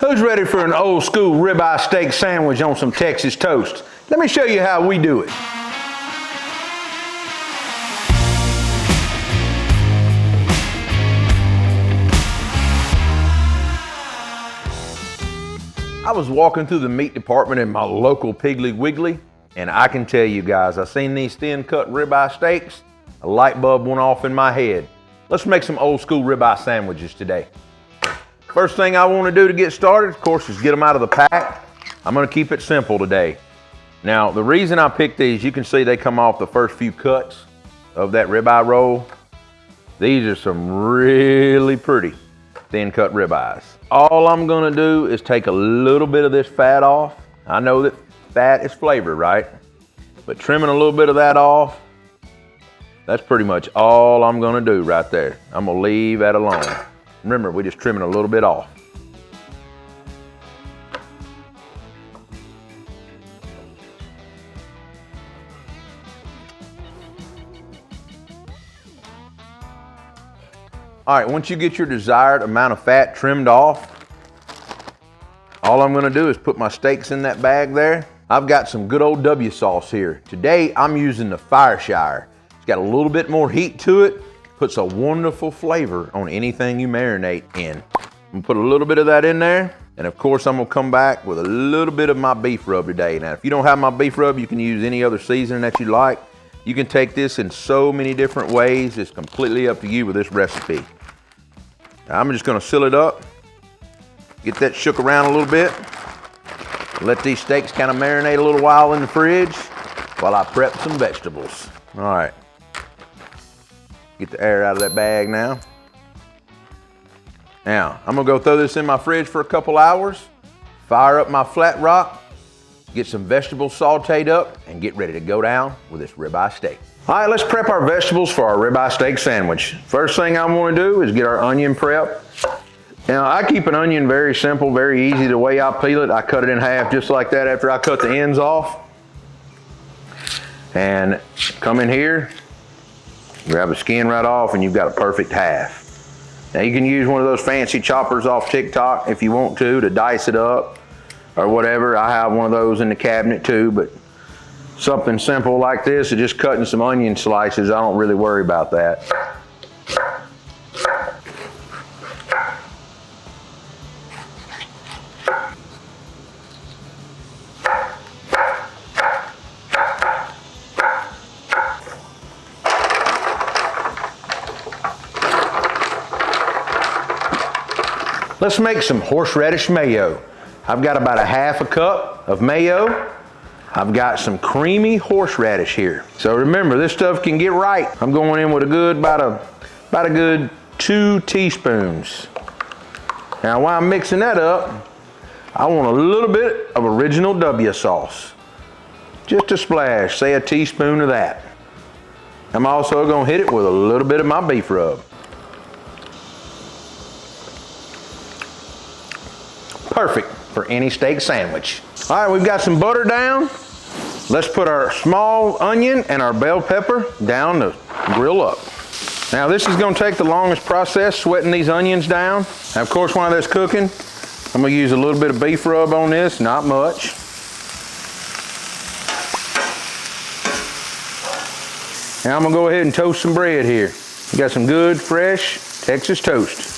Who's ready for an old school ribeye steak sandwich on some Texas toast? Let me show you how we do it. I was walking through the meat department in my local Piggly Wiggly, and I can tell you guys, I seen these thin cut ribeye steaks, a light bulb went off in my head. Let's make some old school ribeye sandwiches today. First thing I want to do to get started, of course, is get them out of the pack. I'm going to keep it simple today. Now, the reason I picked these, you can see they come off the first few cuts of that ribeye roll. These are some really pretty thin cut ribeyes. All I'm going to do is take a little bit of this fat off. I know that fat is flavor, right? But trimming a little bit of that off, that's pretty much all I'm going to do right there. I'm going to leave that alone. Remember, we're just trimming a little bit off. All right, once you get your desired amount of fat trimmed off, all I'm gonna do is put my steaks in that bag there. I've got some good old W sauce here. Today, I'm using the Fireshire. It's got a little bit more heat to it. Puts a wonderful flavor on anything you marinate in. I'm gonna put a little bit of that in there. And of course, I'm gonna come back with a little bit of my beef rub today. Now, if you don't have my beef rub, you can use any other seasoning that you like. You can take this in so many different ways. It's completely up to you with this recipe. Now, I'm just gonna seal it up. Get that shook around a little bit. Let these steaks kind of marinate a little while in the fridge while I prep some vegetables. All right. Get the air out of that bag now. Now, I'm gonna go throw this in my fridge for a couple hours, fire up my Flatrock, get some vegetables sauteed up, and get ready to go down with this ribeye steak. All right, let's prep our vegetables for our ribeye steak sandwich. First thing I'm gonna do is get our onion prep. Now, I keep an onion very simple, very easy. The way I peel it, I cut it in half just like that after I cut the ends off. And come in here, grab the skin right off, and you've got a perfect half. Now you can use one of those fancy choppers off TikTok if you want to dice it up or whatever. I have one of those in the cabinet too, but something simple like this, just cutting some onion slices, I don't really worry about that. Let's make some horseradish mayo. I've got about a half a cup of mayo. I've got some creamy horseradish here. So remember, this stuff can get right. I'm going in with about a good 2 teaspoons. Now while I'm mixing that up, I want a little bit of original W sauce. Just a splash, say a teaspoon of that. I'm also gonna hit it with a little bit of my beef rub. Perfect for any steak sandwich. All right, we've got some butter down. Let's put our small onion and our bell pepper down to grill up. Now this is gonna take the longest process, sweating these onions down. Now of course, while that's cooking, I'm gonna use a little bit of beef rub on this, not much. Now I'm gonna go ahead and toast some bread here. We got some good, fresh Texas toast.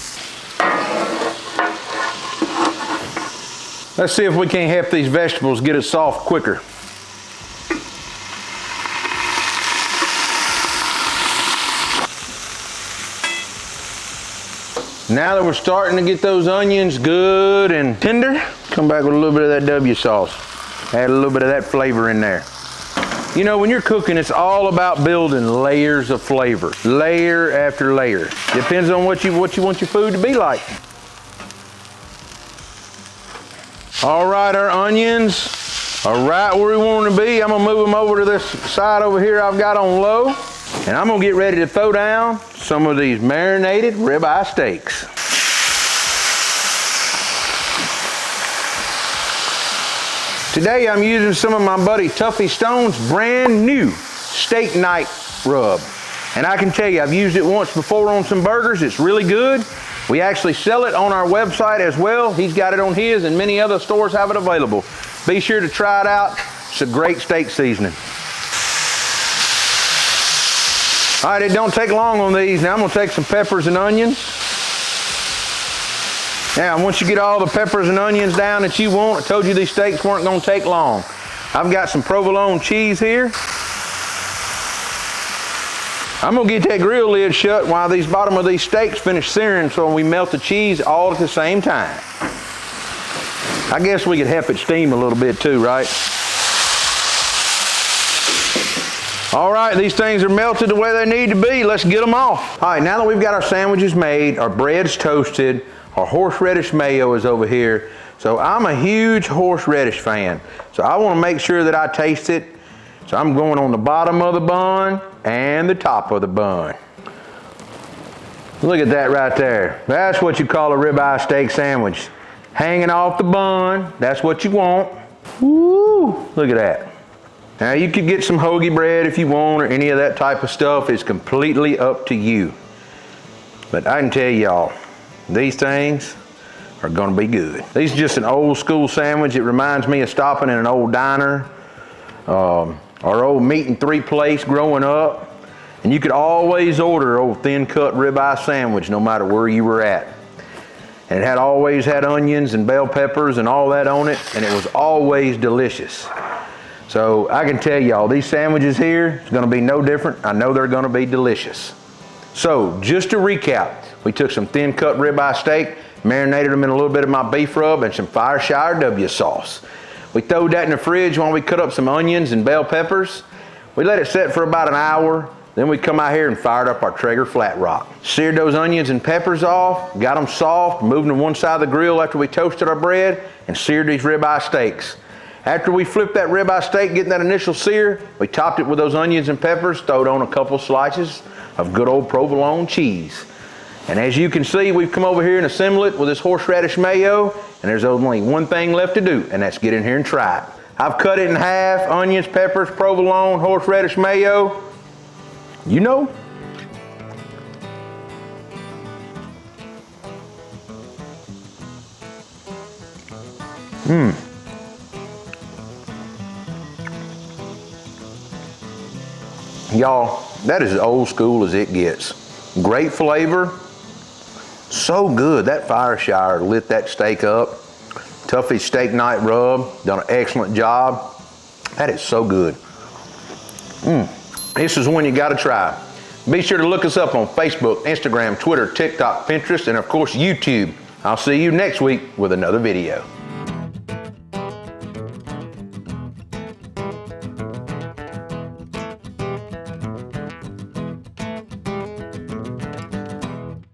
Let's see if we can't help these vegetables get it soft quicker. Now that we're starting to get those onions good and tender, come back with a little bit of that W sauce. Add a little bit of that flavor in there. You know, when you're cooking, it's all about building layers of flavor, layer after layer. Depends on what you want your food to be like. All right, our onions are right where we want them to be. I'm gonna move them over to this side over here I've got on low, and I'm gonna get ready to throw down some of these marinated ribeye steaks. Today I'm using some of my buddy Tuffy Stone's brand new steak night rub. And I can tell you, I've used it once before on some burgers. It's really good. We actually sell it on our website as well. He's got it on his, and many other stores have it available. Be sure to try it out. It's a great steak seasoning. All right, it don't take long on these. Now I'm gonna take some peppers and onions. Now, once you get all the peppers and onions down that you want, I told you these steaks weren't gonna take long. I've got some provolone cheese here. I'm gonna get that grill lid shut while these bottom of these steaks finish searing so we melt the cheese all at the same time. I guess we could help it steam a little bit too, right? All right, these things are melted the way they need to be. Let's get them off. All right, now that we've got our sandwiches made, our bread's toasted, our horseradish mayo is over here. So I'm a huge horseradish fan. So I wanna make sure that I taste it. So I'm going on the bottom of the bun and the top of the bun. Look at that right there. That's what you call a ribeye steak sandwich. Hanging off the bun, that's what you want. Woo, look at that. Now you could get some hoagie bread if you want or any of that type of stuff. It's completely up to you. But I can tell y'all, these things are gonna be good. These are just an old school sandwich. It reminds me of stopping in an old diner. Our old meat and three place growing up, and you could always order old thin cut ribeye sandwich no matter where you were at. And it had always had onions and bell peppers and all that on it, and it was always delicious. So I can tell y'all, these sandwiches here is gonna be no different. I know they're gonna be delicious. So just to recap, we took some thin cut ribeye steak, marinated them in a little bit of my beef rub and some Fireshire W sauce. We throwed that in the fridge while we cut up some onions and bell peppers. We let it set for about an hour. Then we come out here and fired up our Traeger Flatrock. Seared those onions and peppers off, got them soft, moved them to one side of the grill after we toasted our bread, and seared these ribeye steaks. After we flipped that ribeye steak, getting that initial sear, we topped it with those onions and peppers, throwed on a couple slices of good old provolone cheese. And as you can see, we've come over here and assembled it with this horseradish mayo, and there's only one thing left to do, and that's get in here and try it. I've cut it in half, onions, peppers, provolone, horseradish mayo. You know. Y'all, that is as old school as it gets. Great flavor. So good. That Fireshire lit that steak up. Tuffy steak night rub, done an excellent job. That is so good. This is one you gotta try. Be sure to look us up on Facebook, Instagram, Twitter, TikTok, Pinterest, and of course YouTube. I'll see you next week with another video.